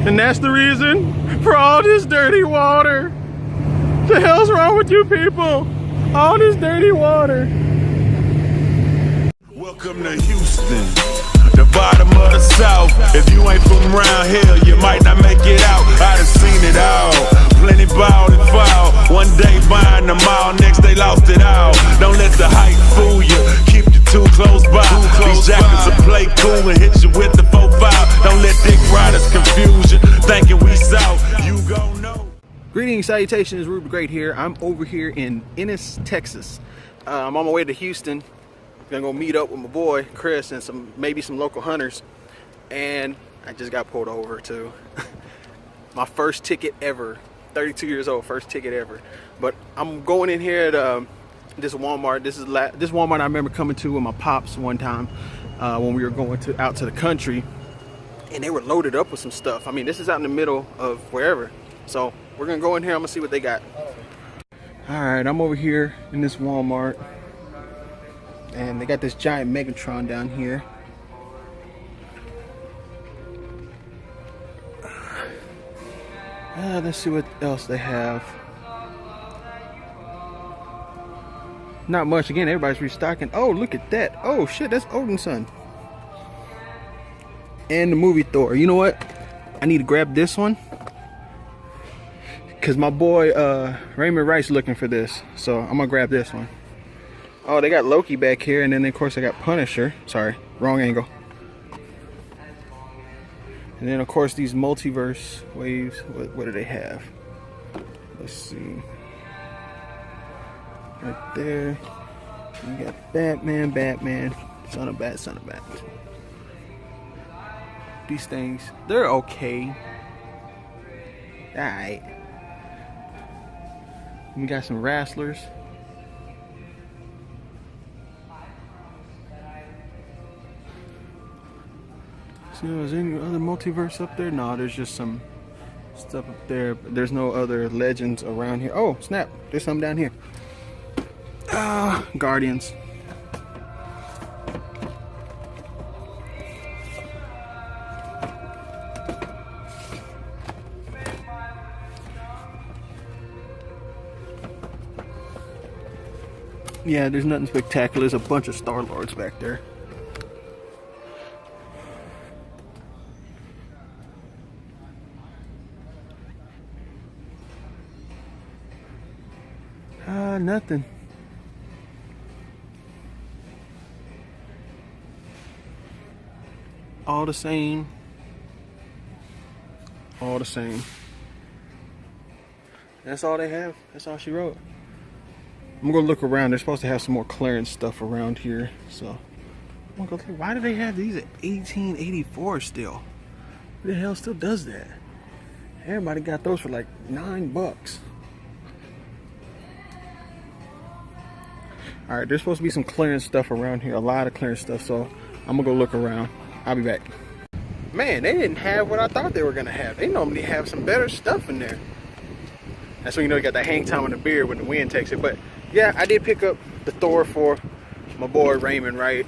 And that's the reason for all this dirty water. The hell's wrong with you people? All this dirty water. Welcome to Houston, the bottom of the South. If you ain't from around here, you might not make it out. I done seen it all. Plenty ball and foul. One day buying them all, next day lost it all. Don't let the hype fool you. Keep you too close by. These jackets will play cool and hit you with the 4-5. Don't let dick riders confuse you, thinking we south. You gon' know. Greetings, salutations, Ruby Great here. I'm over here in Ennis, Texas. I'm on my way to Houston. Gonna go meet up with my boy Chris and maybe some local hunters. And I just got pulled over to my first ticket ever. 32 years old, first ticket ever. But I'm going in here at this Walmart. This Walmart I remember coming to with my pops one time when we were going out to the country, and they were loaded up with some stuff. I mean, this is out in the middle of wherever. So we're gonna go in here. I'm gonna see what they got. All right, I'm over here in this Walmart, and they got this giant Megatron down here. Let's see what else they have. Not much. Again, everybody's restocking. Oh, look at that. Oh shit, that's Odin's son. And the movie Thor. You know what? I need to grab this one, cause my boy Raymond Wright's looking for this. So I'm gonna grab this one. Oh, they got Loki back here, and then of course I got Punisher. Sorry, wrong angle. And then of course these multiverse waves. What do they have? Let's see. Right there. You got Batman, Son of Bat. These things, they're okay. Alright. We got some wrestlers. So, is there any other multiverse up there? No, there's just some stuff up there. But there's no other legends around here. Oh, snap. There's some down here. Guardians. Yeah, there's nothing spectacular. There's a bunch of Star-Lords back there. Nothing. All the same. All the same. That's all they have. That's all she wrote. I'm gonna look around. They're supposed to have some more clearance stuff around here. So I'm gonna go through. Why do they have these at 1884 still? Who the hell still does that? Everybody got those for like $9. All right, there's supposed to be some clearance stuff around here, a lot of clearance stuff, so I'm gonna go look around. I'll be back. Man, they didn't have what I thought they were gonna have. They normally have some better stuff in there. That's when you know you got that hang time on the beard when the wind takes it. But yeah, I did pick up the Thor for my boy Raymond, right?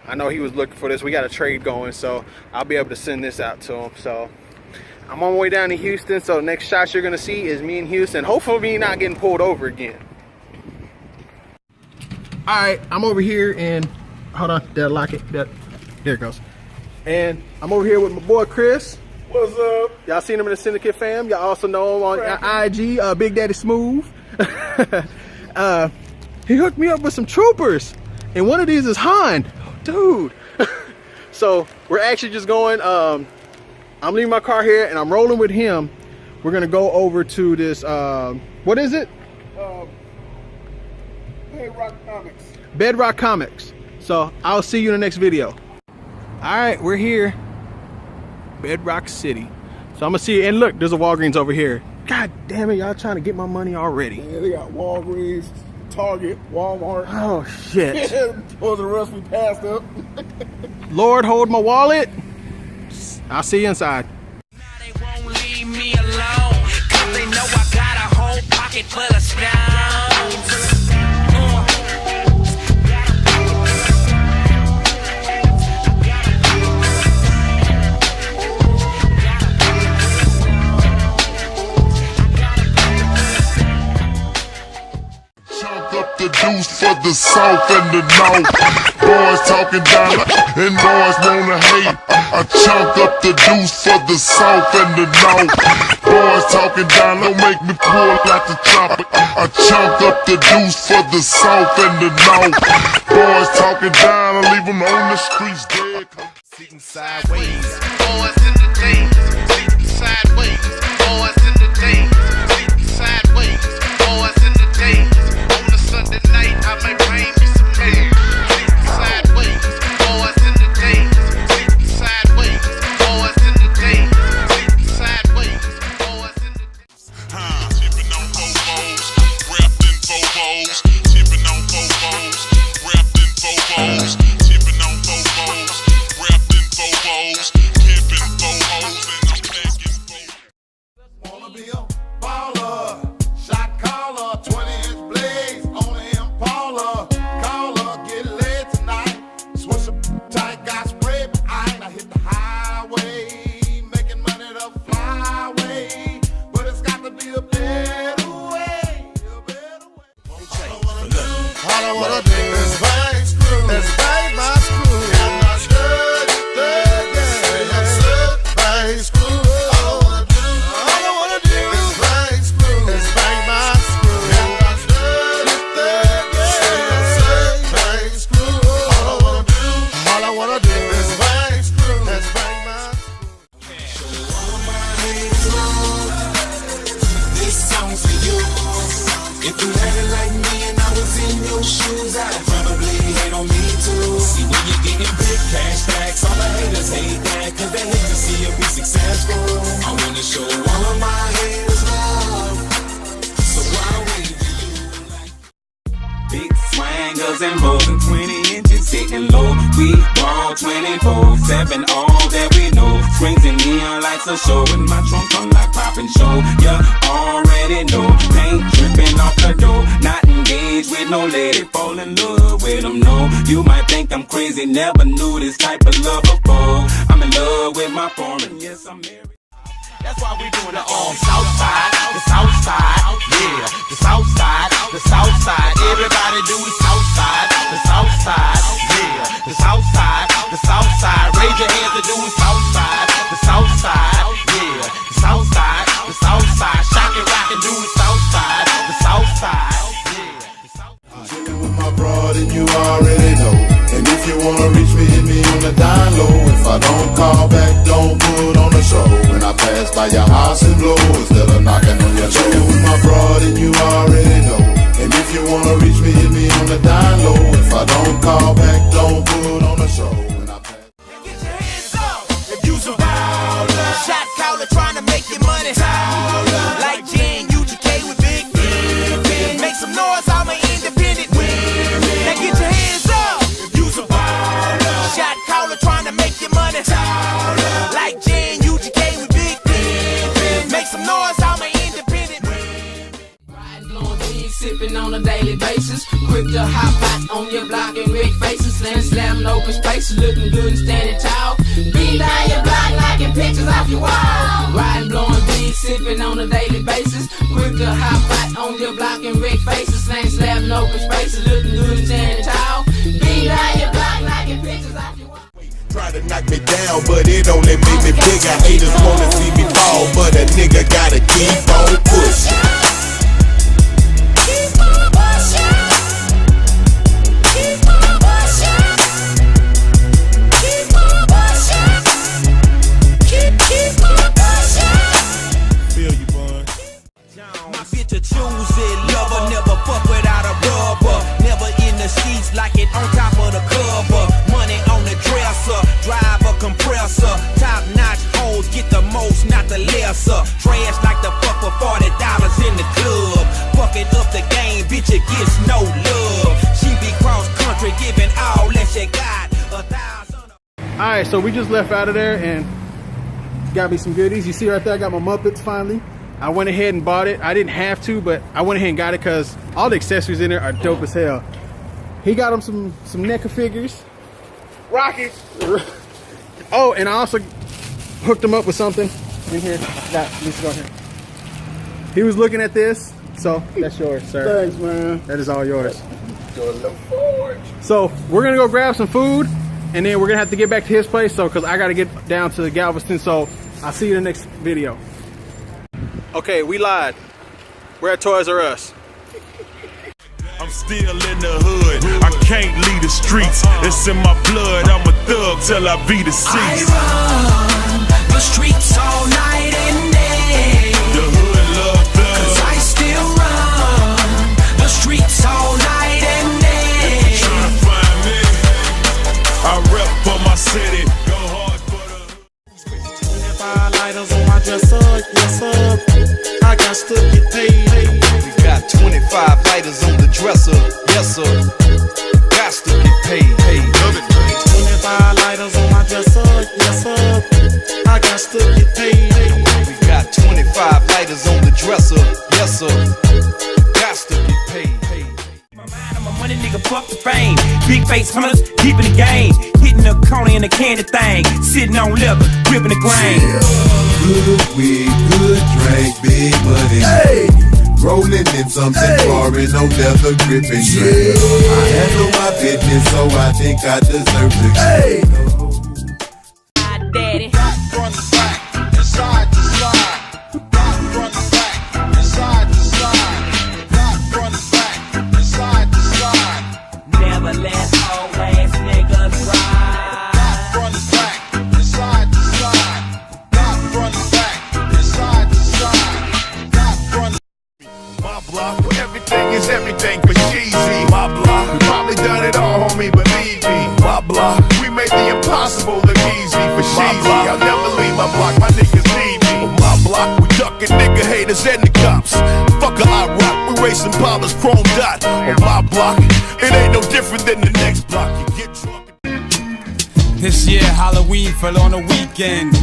I know he was looking for this. We got a trade going, so I'll be able to send this out to him. So I'm on my way down to Houston, so the next shot you're gonna see is me in Houston. Hopefully me not getting pulled over again. Alright, I'm over here and hold on, did I lock it? There it goes. And I'm over here with my boy Chris. What's up? Y'all seen him in the Syndicate fam. Y'all also know him on IG, Big Daddy Smooth. He hooked me up with some troopers, and one of these is Han. Dude. So we're actually just going, I'm leaving my car here and I'm rolling with him. We're gonna go over to this, what is it? Bedrock Comics. Bedrock Comics. So I'll see you in the next video. All right, we're here, Bedrock City. So I'm gonna see you. And look, there's a Walgreens over here. God damn it, y'all trying to get my money already. Yeah, they got Walgreens, Target, Walmart. Oh shit. For the rest we passed up. Lord, hold my wallet. I'll see you inside. Now they won't leave me alone, 'cause they know I got a whole pocket full of stones. deuce for the south and the north. Boys talking down and boys wanna hate. I chunk up the deuce for the south and the north. Boys talking down, don't make me pull out the chopper. I chunk up the deuce for the south and the north. Boys talking down, I leave them on the streets dead. Sitting sideways, boys in the days. Sitting sideways, boys in the days. Sitting sideways, boys in the days. On a Sunday night, I may bring me some mail. Sitting sideways, boys in the days. Sitting sideways, boys in the days. Sitting sideways, boys in the days. Tipping on Bobos, wrapped in Bobos. Tipping on Bobos, wrapped in Bobos. Tipping on Bobos, wrapped in Bobos. Pimping Bobos, and I'm packing Bobos. Wanna be a baller, shot caller, 20-inch blades on the Impala. Caller, get laid tonight. Switch up tight, got spray behind. I hit the highway, making money the flyway. But it's got to be a better way, a better way. All I wanna do is bang screw. Let's bang my screw. I'm not good, bang screw. All I wanna do is bang screw. Let's bang my screw. I'm not good, bang screw. All I wanna do is bang screw. Let's bang my This song's for you. If you had it like me and I was in your shoes, I'd probably hate on me too. See, when you're getting big cash stacks, all the haters hate that, cause they hate to see you be successful. I wanna show all of my haters love, so why wait for you like big swangers and more than 20 inches sitting low. We ball 24/7, all that we know. Strings and neon lights are showing. My trunk on like poppin' show. You already know. Paint dripping off the door. Not engaged with no lady. Fall in love with them, no. You might think I'm crazy. Never knew this type of love before. I'm in love with my foreign. Yes, I'm married. That's why we doing it on South Side, the South Side, yeah, the South Side, the South Side. Everybody do the South Side, the South Side, yeah, the South Side, the South Side. Raise your hands to do the South Side, the South Side, yeah, the South Side, the South Side. Shock and rock and do the South Side, the South Side, yeah, the South Side. Chillin' with my broad and you already know. And if you wanna reach me, hit me on the down low. If I don't call back, don't put on the show. When I pass by your house and blow, instead of knocking on your door. Chillin' with my broad and you already know. And if you wanna reach me, hit me on the down low. If I don't call back, don't put on the show. When I pass. Get your hands up if you's a baller. Shot caller trying to make your money. Baller. Like Jen, UGK with big women. Make some noise, I'm an independent women. Now get your hands up if you's a baller. Shot caller trying to make your money. Baller. Like Jen, UGK with big women. Make some noise, I'm an independent women. Riding, blowing weed, sipping on a daily basis. Quick to hop out on your block and rig faces. Slamming open spaces, looking good and standing tall. Beat down your block, knocking pictures off your wall. Riding, blowing weed, sipping on a daily basis. Quick to hop out on your block and rig faces. Slamming open spaces, looking good and standing tall. Beat down your block, knocking pictures off your wall. Try to knock me down, but it only made me bigger. Haters wanna see me fall, but a nigga gotta keep on pushing. Keep on pushing. Keep on pushing. Keep on pushing. Keep on pushing. Feel you, bud. My bitch a choosy lover, never fuck without a rubber. Never in the sheets like it on top of the cover. Money on the dresser, drive a compressor. Top notch hoes get the most, not the lesser. Trash like the fuck for $40 in the club. Fucking up the game, bitch, it gets no love. She be cross country, giving all that she got. 1,000. Alright, so we just left out of there and got me some goodies. You see right there, I got my Muppets finally. I went ahead and bought it. I didn't have to, but I went ahead and got it because all the accessories in there are dope as hell. He got him some NECA figures. Rocky. Oh, and I also hooked him up with something in here. Let's go here. He was looking at this, so that's yours, sir. Thanks, man. That is all yours. So we're gonna go grab some food, and then we're gonna have to get back to his place. So, cause I gotta get down to Galveston. So I'll see you in the next video. Okay, we lied. We're at Toys R Us. I'm still in the hood. I can't leave the streets. It's in my blood. I'm a thug till I be deceased. I run the streets all night and day. The hood love thugs. 'Cause I still run the streets all night and day. Tryna find me. I rep for my city. Go hard for the 25 lighters on my dresser, yes sir. I got to get paid. We got 25 lighters on the dresser, yes sir. Got to get paid. 25 lighters on my dresser, yes sir. I got to get paid. We got 25 lighters on the dresser, yes sir. Got to get paid. I'm a money nigga, fuck the fame. Big face hunters, deep in the game. Hitting the corner in the candy thing. Sitting on leather, gripping the grain. Good weed, good drink, big money. Hey! Rolling in something foreign, no leather gripping. Yeah. I handle my business, so I think I deserve to. Hey! Daddy. Front to back, and side to side. Rock front to back, and side to side. Rock front to back, and side to side. Never let always niggas ride. Rock front to back, and side to side. Rock front to back, and side to side. Rock front. my block, where everything is everything for cheesy. My block, we probably done it all, homie, believe me. My block, we made the impossible look easy for cheesy. I'll never leave my block, my niggas need me. My block, we ducking nigga haters and the cops. Fucker, I rock, we racing bombers, chrome dot. On my block, it ain't no different than the next block. You get drunk. This year Halloween fell on a weekend.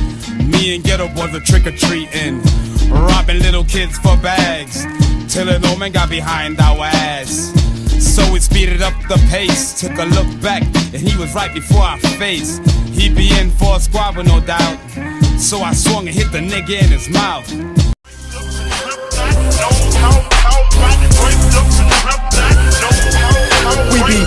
Me and Ghetto boys are trick-or-treating, robbing little kids for bags, till an old man got behind our ass. So we speeded up the pace, took a look back, and he was right before our face. He be in for a squabble, no doubt, so I swung and hit the nigga in his mouth. We be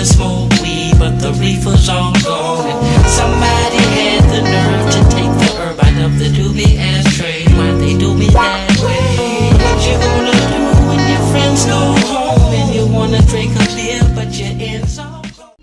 smoke weed, but the reefer's all gone. And somebody had the nerve to take the herb out of the doobie ashtray. Why'd they do me that way? What you gonna do when your friends go home and you wanna drink a beer, but your ends all gone?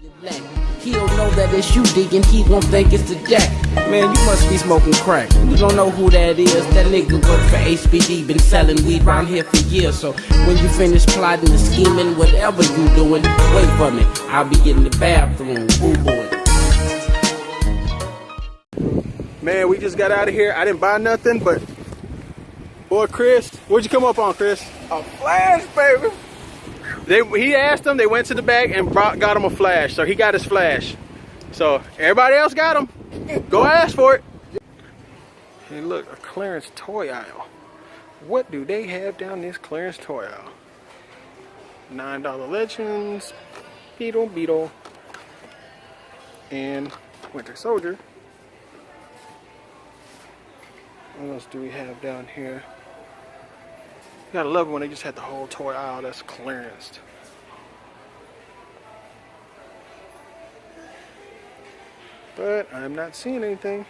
He don't know that it's you digging, he won't think it's the deck. Man, you must be smoking crack. You don't know who that is. That nigga work for HBD, been selling weed round here for years. So when you finish plotting and scheming, whatever you doing, wait for me. I'll be in the bathroom, boo-booing. Man, we just got out of here. I didn't buy nothing, but boy, Chris, what'd you come up on, Chris? A flash, baby. He asked them, they went to the back and got him a flash. So he got his flash. So everybody else got him. Go ask for it. Hey, look, a clearance toy aisle. What do they have down this clearance toy aisle? $9 Legends, Beetle, and Winter Soldier. What else do we have down here? You gotta love it when they just had the whole toy aisle that's clearanced. But I'm not seeing anything.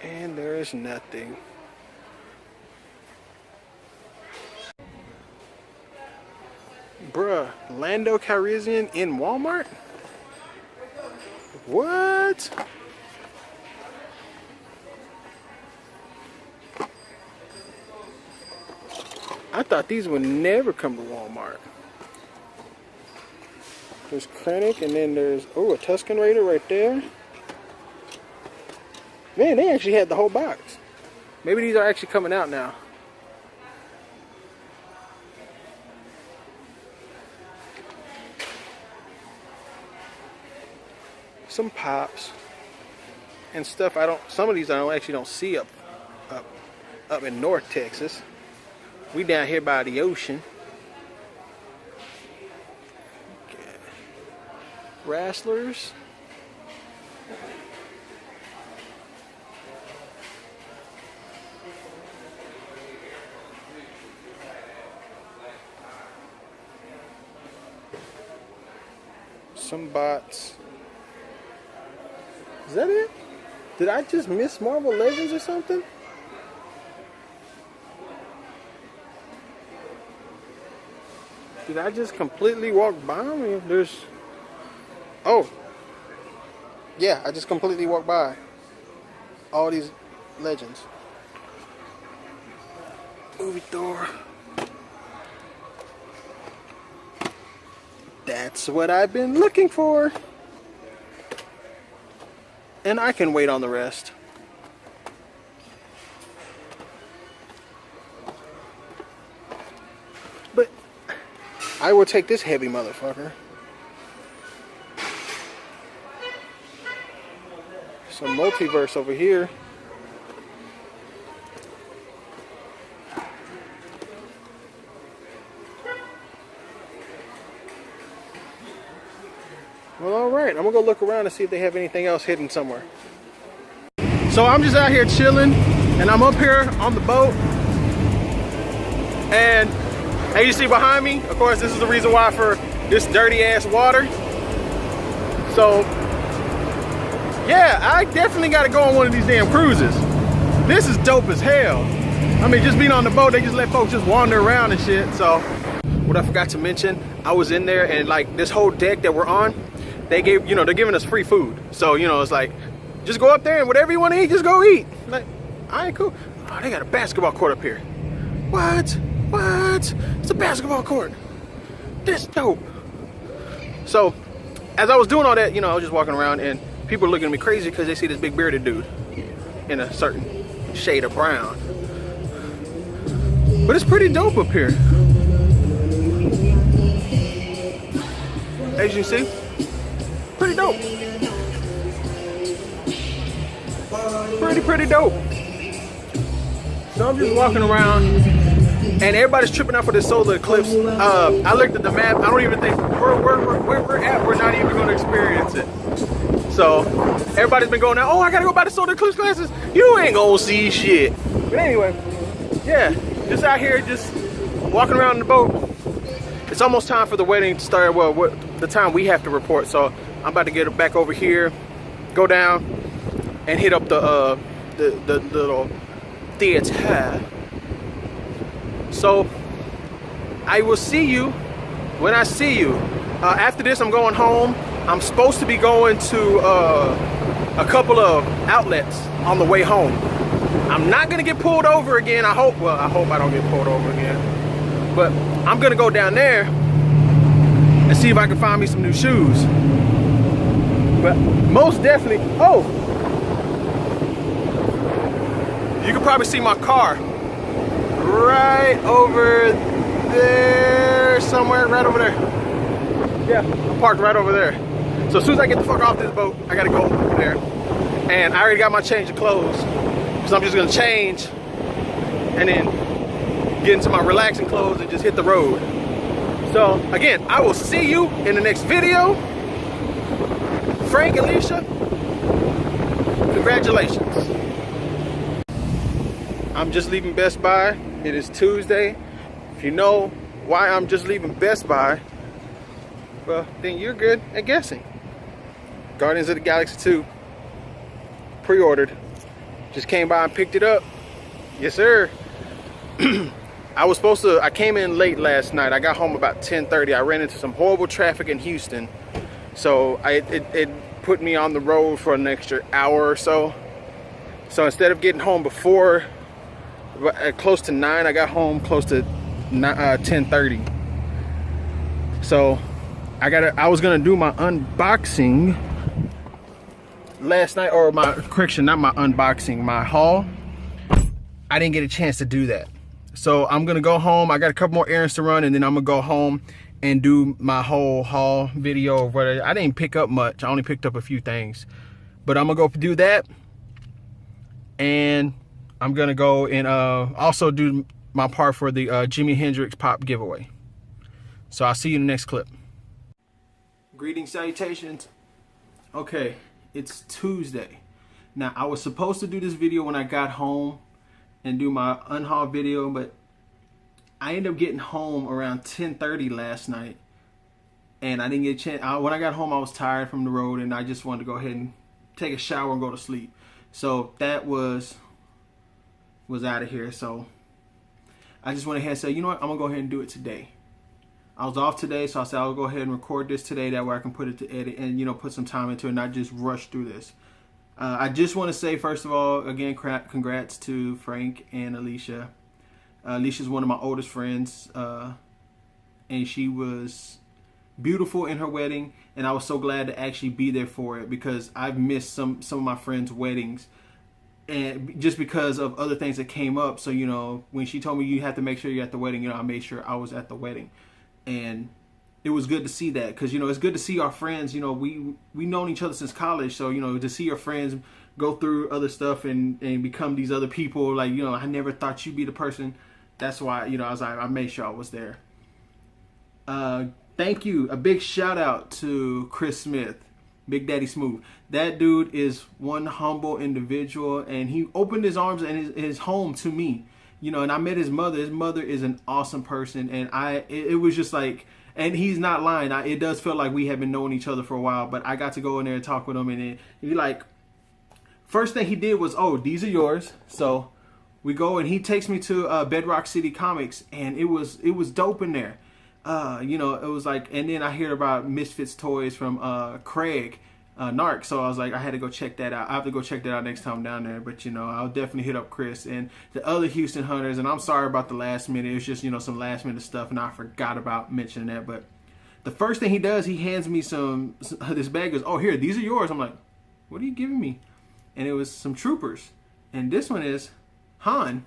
And there is nothing. Bruh, Lando Calrissian in Walmart? What? I thought these would never come to Walmart. There's Krennic, and then there's, oh, a Tusken Raider right there. Man, they actually had the whole box. Maybe these are actually coming out now. some pops and stuff. Some of these I actually don't see up in North Texas. We down here by the ocean. Okay. Wrestlers. Some bots. Is that it? Did I just miss Marvel Legends or something? Did I just completely walk by? I mean, there's... Oh. Yeah, I just completely walked by all these legends. Movie Thor. That's what I've been looking for. And I can wait on the rest. But I will take this heavy motherfucker. Some multiverse over here. Well, alright, I'm gonna go look around and see if they have anything else hidden somewhere. So I'm just out here chilling, and I'm up here on the boat. And as you see behind me, of course, this is the reason why for this dirty ass water. So, yeah, I definitely gotta go on one of these damn cruises. This is dope as hell. I mean, just being on the boat, they just let folks just wander around and shit. So, what I forgot to mention, I was in there, and like this whole deck that we're on, they gave, you know, they're giving us free food. So, you know, it's like, just go up there and whatever you want to eat, just go eat. Like, all right, cool. Oh, they got a basketball court up here. What? What? It's a basketball court. That's dope. So, as I was doing all that, you know, I was just walking around and people are looking at me crazy because they see this big bearded dude in a certain shade of brown. But it's pretty dope up here. As you see, pretty dope. Pretty dope. So I'm just walking around and everybody's tripping out for this solar eclipse. I looked at the map. I don't even think where we're at, we're not even going to experience it. So everybody's been going out, oh, I gotta go buy the solar eclipse glasses. You ain't gonna see shit. But anyway, yeah, just out here, just walking around in the boat. It's almost time for the wedding to start. Well, the time we have to report. So I'm about to get back over here, go down, and hit up the little theater. So I will see you when I see you. After this, I'm going home. I'm supposed to be going to a couple of outlets on the way home. I'm not gonna get pulled over again. I hope I don't get pulled over again. But I'm gonna go down there and see if I can find me some new shoes. But most definitely, oh, you can probably see my car right over there somewhere, right over there. Yeah, I'm parked right over there. So as soon as I get the fuck off this boat, I gotta go over there. And I already got my change of clothes. So I'm just gonna change and then get into my relaxing clothes and just hit the road. So again, I will see you in the next video. Frank, Alicia, congratulations. I'm just leaving Best Buy. It is Tuesday. If you know why I'm just leaving Best Buy, well, then you're good at guessing. Guardians of the Galaxy 2, pre-ordered. Just came by and picked it up. Yes, sir. I came in late last night. I got home about 10:30. I ran into some horrible traffic in Houston. So it put me on the road for an extra hour or so. So instead of getting home before, close to 9, I got home close to 10:30. So I was gonna do my unboxing last night, or my correction, not my unboxing, my haul. I didn't get a chance to do that. So I'm gonna go home. I got a couple more errands to run, and then I'm gonna go home and do my whole haul video of whatever. I didn't pick up much. I only picked up a few things. But I'm going to go do that. And I'm going to go and also do my part for the Jimi Hendrix Pop giveaway. So I'll see you in the next clip. Greetings, salutations. Okay, it's Tuesday. Now, I was supposed to do this video when I got home and do my unhaul video, but I ended up getting home around 10:30 last night, and I didn't get a chance. When I got home, I was tired from the road, and I just wanted to go ahead and take a shower and go to sleep. So that was out of here. So I just went ahead and said, you know what, I'm gonna go ahead and do it today. I was off today, so I said I'll go ahead and record this today. That way I can put it to edit and, you know, put some time into it and not just rush through this. I just want to say, first of all, again, congrats to Frank and Alicia. Alicia's one of my oldest friends, and she was beautiful in her wedding, and I was so glad to actually be there for it, because I've missed some of my friends' weddings, and just because of other things that came up. So, you know, when she told me you have to make sure you're at the wedding, you know, I made sure I was at the wedding, and it was good to see that, because, you know, it's good to see our friends. You know, we known each other since college, so, you know, to see your friends go through other stuff and become these other people, like, you know, I never thought you'd be the person. That's why, you know, I made sure I was there. Thank you. A big shout out to Chris Smith, Big Daddy Smooth. That dude is one humble individual, and he opened his arms and his home to me. You know, and I met his mother. His mother is an awesome person, and it was just like, and he's not lying. It does feel like we have been knowing each other for a while, but I got to go in there and talk with him, and he like, first thing he did was, oh, these are yours. So we go, and he takes me to Bedrock City Comics, and it was dope in there. You know, it was like, and then I hear about Misfits Toys from Craig Narc, so I was like, I had to go check that out. I have to go check that out next time I'm down there. But, you know, I'll definitely hit up Chris and the other Houston Hunters, and I'm sorry about the last minute. It was just, you know, some last minute stuff, and I forgot about mentioning that. But the first thing he does, he hands me this bag, goes, oh, here, these are yours. I'm like, what are you giving me? And it was some troopers, and this one is Han.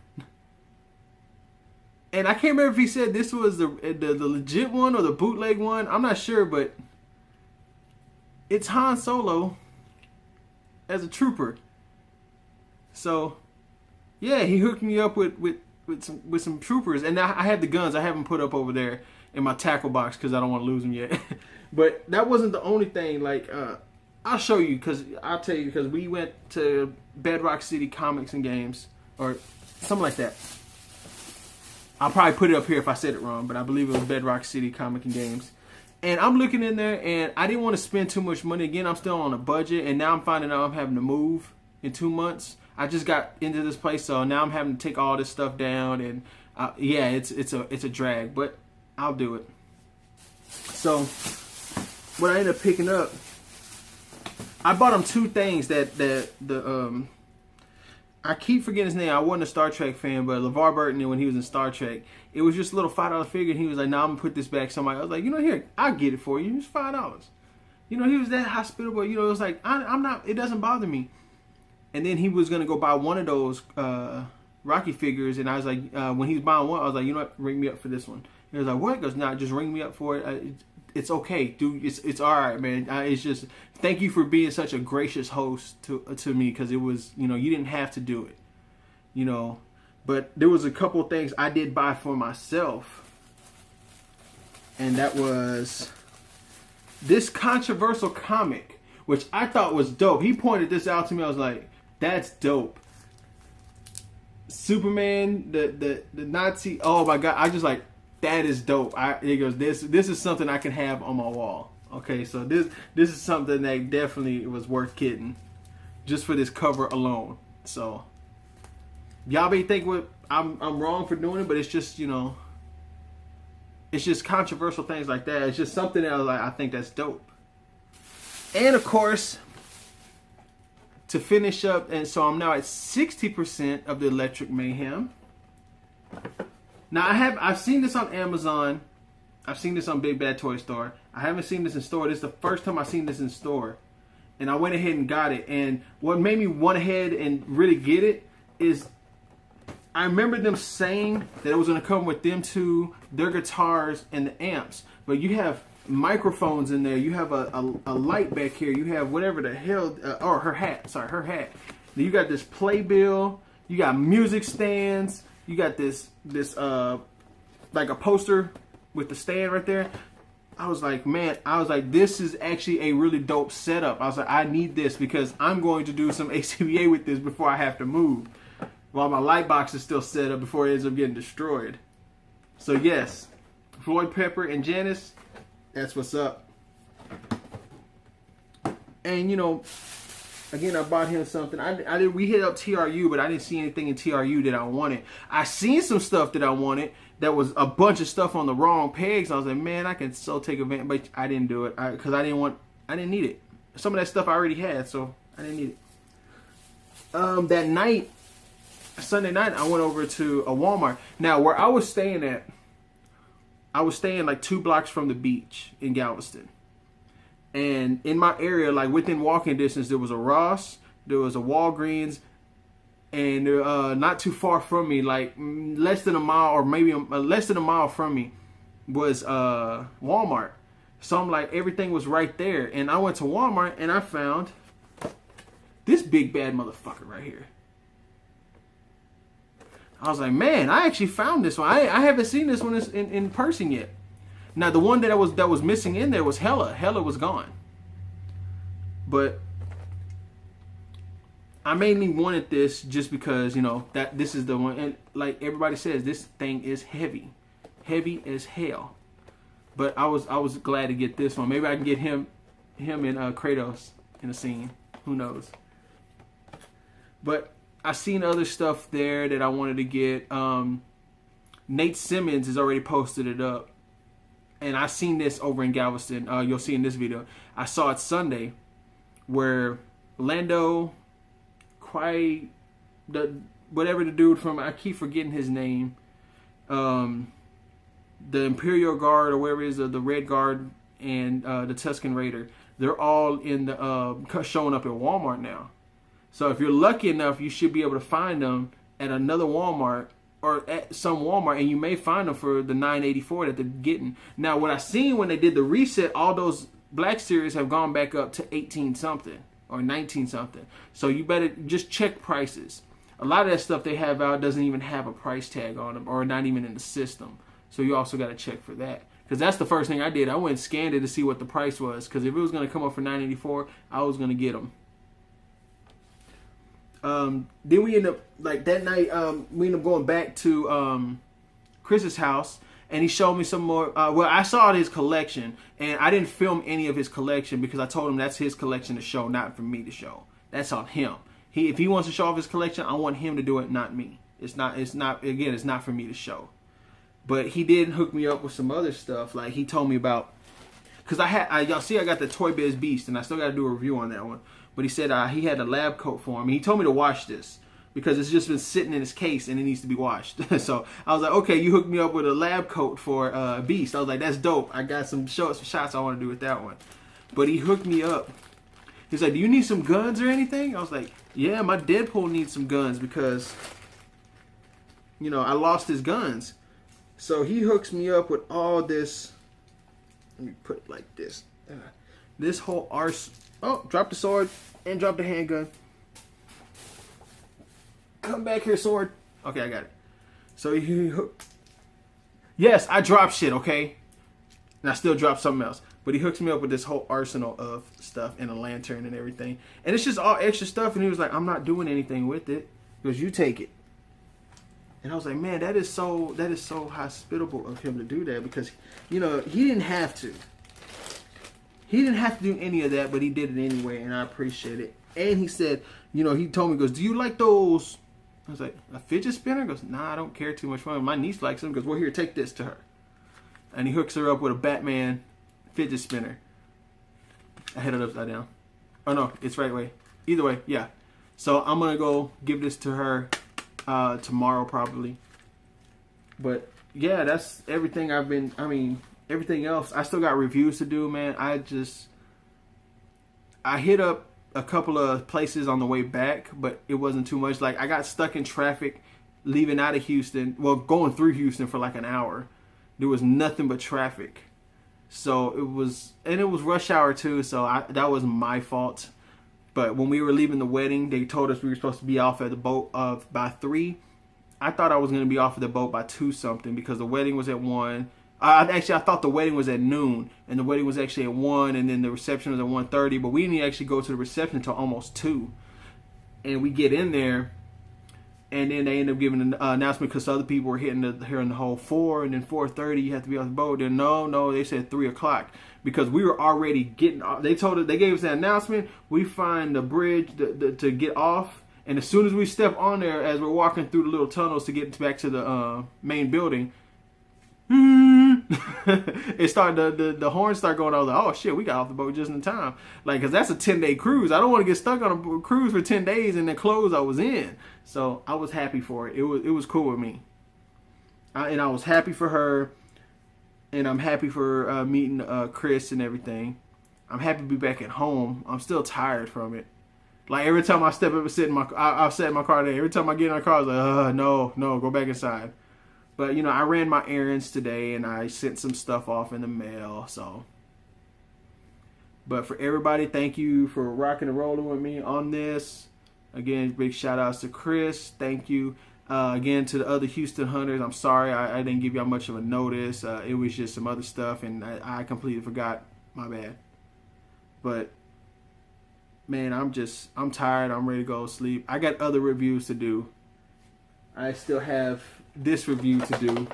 And I can't remember if he said this was the legit one or the bootleg one. I'm not sure, but it's Han Solo as a trooper. So, yeah, he hooked me up with some troopers. And I had the guns. I haven't put up over there in my tackle box because I don't want to lose them yet. But that wasn't the only thing. Like, I'll show you, I'll tell you, because we went to Bedrock City Comics and Games, or something like that. I'll probably put it up here if I said it wrong, but I believe it was Bedrock City Comic and Games. And I'm looking in there, and I didn't want to spend too much money. Again, I'm still on a budget, and now I'm finding out I'm having to move in 2 months. I just got into this place, so now I'm having to take all this stuff down, and yeah, it's a drag, but I'll do it. So what I ended up picking up, I bought him two things that I keep forgetting his name. I wasn't a Star Trek fan, but LeVar Burton, when he was in Star Trek, it was just a little $5 figure, and he was like, "Nah, I'm gonna put this back." Somebody, I was like, "You know, here, I'll get it for you. It's $5." You know, he was that hospitable. You know, it was like, I'm not. It doesn't bother me. And then he was gonna go buy one of those Rocky figures, and I was like, when he was buying one, I was like, you know what, ring me up for this one. He was like, what? He goes, nah, just ring me up for it. It's okay, dude. It's all right, man. It's just, thank you for being such a gracious host to me, because it was, you know, you didn't have to do it, you know. But there was a couple of things I did buy for myself, and that was this controversial comic, which I thought was dope. He pointed this out to me. I was like, that's dope. Superman, the Nazi. Oh my God! I just like, that is dope. He goes, this is something I can have on my wall. Okay, so this is something that definitely was worth getting, just for this cover alone. So y'all may think I'm wrong for doing it, but it's just, you know, it's just controversial things like that. It's just something that I think that's dope. And of course, to finish up, and so I'm now at 60% of the Electric Mayhem. Now I've seen this on Amazon. I've seen this on Big Bad Toy Store. I haven't seen this in store. This is the first time I've seen this in store. And I went ahead and got it. And what made me want ahead and really get it is I remember them saying that it was going to come with them two, their guitars, and the amps. But you have microphones in there. You have a light back here. You have whatever the hell, or her hat. Sorry, her hat. Then you got this playbill. You got music stands. You got this like a poster with the stand right there. I was like, man, this is actually a really dope setup. I was like, I need this because I'm going to do some ACBA with this before I have to move. While my light box is still set up before it ends up getting destroyed. So yes, Floyd Pepper and Janice, that's what's up. And you know, again, I bought him something. We hit up TRU, but I didn't see anything in TRU that I wanted. I seen some stuff that I wanted. That was a bunch of stuff on the wrong pegs. I was like, man, I can so take advantage, but I didn't do it because I didn't need it. Some of that stuff I already had, so I didn't need it. That night, Sunday night, I went over to a Walmart. Now, where I was staying at, I was staying like 2 blocks from the beach in Galveston. And in my area, like within walking distance, there was a Ross, there was a Walgreens, and not too far from me, like less than a mile or maybe less than a mile from me, was Walmart. So I'm like, everything was right there. And I went to Walmart and I found this big bad motherfucker right here. I was like, man, I actually found this one. I haven't seen this one in person yet. Now, the one that was missing in there was Hella. Hella was gone. But I mainly wanted this just because, you know, that this is the one. And like everybody says, this thing is heavy. Heavy as hell. But I was glad to get this one. Maybe I can get him and Kratos in a scene. Who knows? But I seen other stuff there that I wanted to get. Nate Simmons has already posted it up. And I seen this over in Galveston. You'll see in this video. I saw it Sunday where Lando, whatever the dude from, I keep forgetting his name. The Imperial Guard or whatever it is, the Red Guard and the Tusken Raider. They're all in the showing up at Walmart now. So if you're lucky enough, you should be able to find them at another Walmart or at some Walmart, and you may find them for the $9.84 that they're getting. Now, what I seen when they did the reset, all those Black Series have gone back up to 18 something or 19 something. So you better just check prices. A lot of that stuff they have out doesn't even have a price tag on them or not even in the system. So you also got to check for that. Because that's the first thing I did. I went and scanned it to see what the price was. Because if it was going to come up for $9.84, I was going to get them. Then we end up, like that night, we end up going back to Chris's house. And he showed me some more. Well, I saw his collection. And I didn't film any of his collection because I told him that's his collection to show, not for me to show. That's on him. If he wants to show off his collection, I want him to do it, not me. It's not for me to show. But he did hook me up with some other stuff. Like he told me about, because y'all see I got the Toy Biz Beast, and I still got to do a review on that one. But he said he had a lab coat for him. He told me to wash this because it's just been sitting in his case and it needs to be washed. So I was like, okay, you hooked me up with a lab coat for Beast. I was like, that's dope. I got some shots I want to do with that one. But he hooked me up. He's like, do you need some guns or anything? I was like, yeah, my Deadpool needs some guns because, you know, I lost his guns. So he hooks me up with all this. Let me put it like this. This whole arse. Oh, drop the sword and drop the handgun. Come back here, sword. Okay, I got it. So he hooked. Yes, I dropped shit, okay? And I still dropped something else. But he hooks me up with this whole arsenal of stuff and a lantern and everything. And it's just all extra stuff. And he was like, I'm not doing anything with it. He goes, you take it. And I was like, man, that is so hospitable of him to do that because, you know, he didn't have to. He didn't have to do any of that, but he did it anyway, and I appreciate it. And he said, you know, he told me, he goes, do you like those? I was like, a fidget spinner? He goes, nah, I don't care too much for them. My niece likes them. He goes, well, here, take this to her. And he hooks her up with a Batman fidget spinner. I had it upside down. Oh, no, it's right way. Either way, yeah. So I'm going to go give this to her tomorrow probably. But yeah, that's everything everything else. I still got reviews to do, man. I hit up a couple of places on the way back, but it wasn't too much. Like I got stuck in traffic leaving out of Houston, well, going through Houston for like an hour. There was nothing but traffic. So it was rush hour too, so that was my fault. But when we were leaving the wedding, they told us we were supposed to be off at the boat by 3. I thought I was going to be off of the boat by 2 something because the wedding was at 1. I thought the wedding was at noon, and the wedding was actually at 1, and then the reception was at 1:30. But we didn't actually go to the reception until almost 2. And we get in there, and then they end up giving an announcement because other people were hitting the whole 4, and then 4:30 you have to be off the boat. Then no, they said 3 o'clock because we were already getting. They gave us an announcement. We find the bridge to get off, and as soon as we step on there, as we're walking through the little tunnels to get back to the main building, it started the horns start going. I was like, oh shit, we got off the boat just in time, like, because that's a 10-day cruise. I don't want to get stuck on a cruise for 10 days and the clothes I was in. So I was happy for it. It was cool with me, and I was happy for her, and I'm happy for meeting Chris and everything. I'm happy to be back at home. I'm still tired from it. Like every time I step up and sit in my, I'll sit in my car there. Every time I get in my car, I was like, no, go back inside. But, you know, I ran my errands today, and I sent some stuff off in the mail, so. But for everybody, thank you for rocking and rolling with me on this. Again, big shout-outs to Chris. Thank you. Again, to the other Houston hunters, I'm sorry I didn't give y'all much of a notice. It was just some other stuff, and I completely forgot. My bad. But, man, I'm tired. I'm ready to go to sleep. I got other reviews to do. I still have this review to do.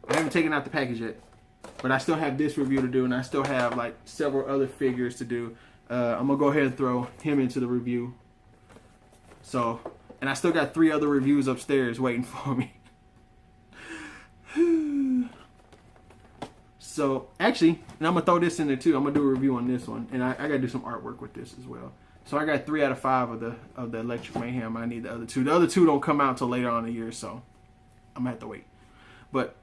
I haven't taken out the package yet, but I still have this review to do, and I still have like several other figures to do. I'm gonna go ahead and throw him into the review. So, and I still got 3 other reviews upstairs waiting for me. So actually, and I'm gonna throw this in there too. I'm gonna do a review on this one, and I gotta do some artwork with this as well. So I got 3 out of 5 of the Electric Mayhem. I need the other 2. The other 2 don't come out until later on in the year, so I'm gonna have to wait. But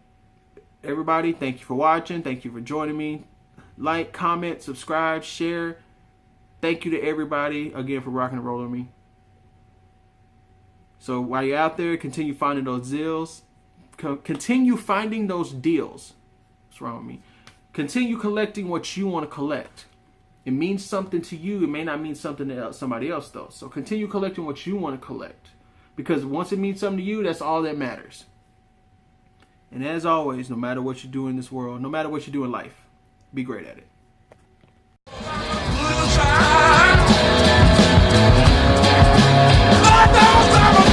everybody, thank you for watching. Thank you for joining me. Like, comment, subscribe, share. Thank you to everybody again for rocking and rolling with me. So while you're out there, continue finding those deals. Continue finding those deals. What's wrong with me? Continue collecting what you want to collect. It means something to you. It may not mean something to somebody else, though. So continue collecting what you want to collect. Because once it means something to you, that's all that matters. And as always, no matter what you do in this world, no matter what you do in life, be great at it.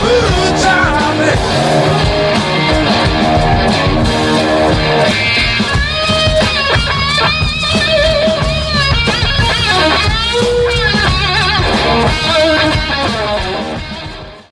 Good time.